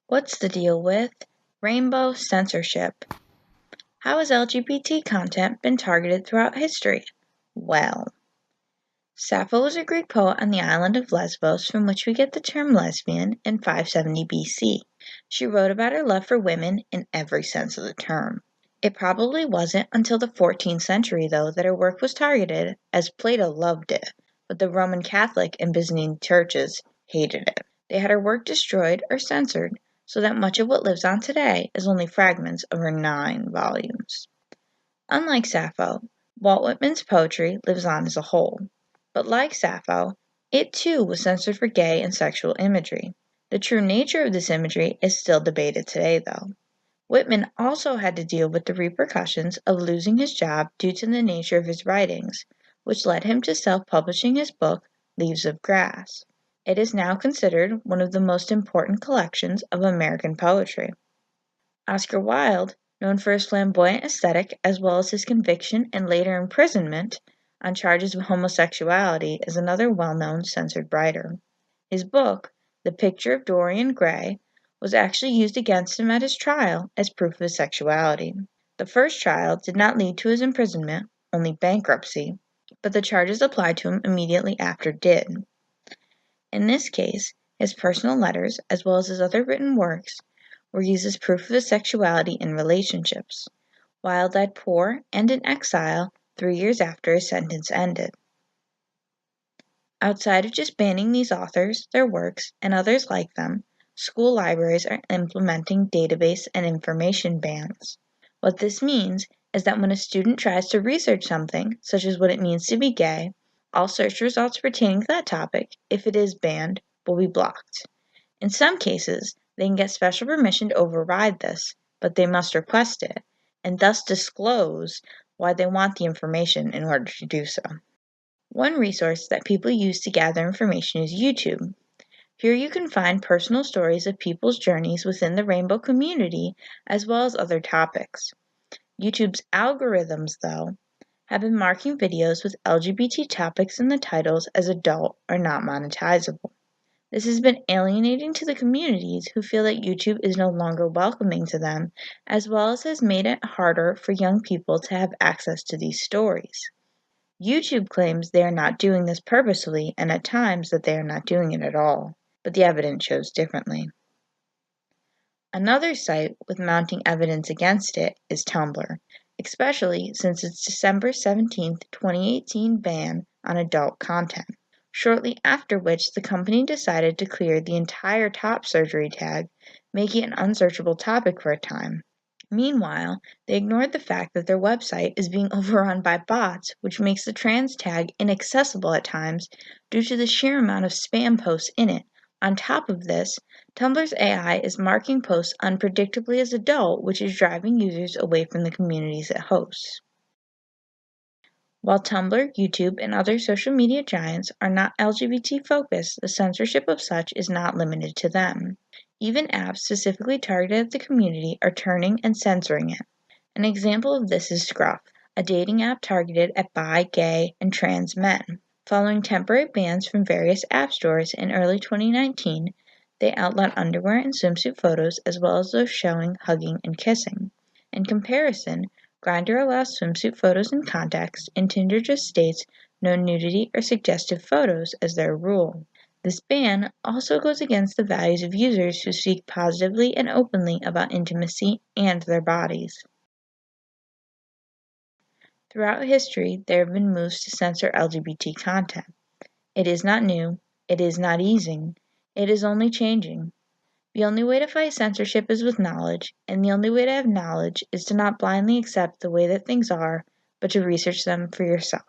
What's the deal with rainbow censorship? How has LGBT content been targeted throughout history? Well, Sappho was a Greek poet on the island of Lesbos from which we get the term lesbian in 570 BC. She wrote about her love for women in every sense of the term. It probably wasn't until the 14th century, though, that her work was targeted, as Plato loved it, but the Roman Catholic and Byzantine churches hated it. They had her work destroyed or censored, so that much of what lives on today is only fragments of her 9 volumes. Unlike Sappho, Walt Whitman's poetry lives on as a whole. But like Sappho, it too was censored for gay and sexual imagery. The true nature of this imagery is still debated today, though. Whitman also had to deal with the repercussions of losing his job due to the nature of his writings, which led him to self-publishing his book, Leaves of Grass. It is now considered one of the most important collections of American poetry. Oscar Wilde, known for his flamboyant aesthetic as well as his conviction and later imprisonment on charges of homosexuality, is another well-known censored writer. His book, The Picture of Dorian Gray, was actually used against him at his trial as proof of his sexuality. The first trial did not lead to his imprisonment, only bankruptcy, but the charges applied to him immediately after did. In this case, his personal letters, as well as his other written works, were used as proof of his sexuality in relationships. Wilde died poor and in exile 3 years after his sentence ended. Outside of just banning these authors, their works, and others like them, school libraries are implementing database and information bans. What this means is that when a student tries to research something, such as what it means to be gay, all search results pertaining to that topic, if it is banned, will be blocked. In some cases, they can get special permission to override this, but they must request it, and thus disclose why they want the information in order to do so. One resource that people use to gather information is YouTube. Here you can find personal stories of people's journeys within the rainbow community, as well as other topics. YouTube's algorithms, though, have been marking videos with LGBT topics in the titles as adult or not monetizable. This has been alienating to the communities who feel that YouTube is no longer welcoming to them, as well as has made it harder for young people to have access to these stories. YouTube claims they are not doing this purposely and at times that they are not doing it at all, but the evidence shows differently. Another site with mounting evidence against it is Tumblr, especially since its December 17, 2018 ban on adult content, shortly after which the company decided to clear the entire top surgery tag, making it an unsearchable topic for a time. Meanwhile, they ignored the fact that their website is being overrun by bots, which makes the trans tag inaccessible at times due to the sheer amount of spam posts in it. On top of this, Tumblr's AI is marking posts unpredictably as adult, which is driving users away from the communities it hosts. While Tumblr, YouTube, and other social media giants are not LGBT focused, the censorship of such is not limited to them. Even apps specifically targeted at the community are turning and censoring it. An example of this is Scruff, a dating app targeted at bi, gay, and trans men. Following temporary bans from various app stores in early 2019, they outlawed underwear and swimsuit photos as well as those showing hugging and kissing. In comparison, Grindr allows swimsuit photos in context, and Tinder just states no nudity or suggestive photos as their rule. This ban also goes against the values of users who speak positively and openly about intimacy and their bodies. Throughout history, there have been moves to censor LGBT content. It is not new, it is not easing, it is only changing. The only way to fight censorship is with knowledge, and the only way to have knowledge is to not blindly accept the way that things are, but to research them for yourself.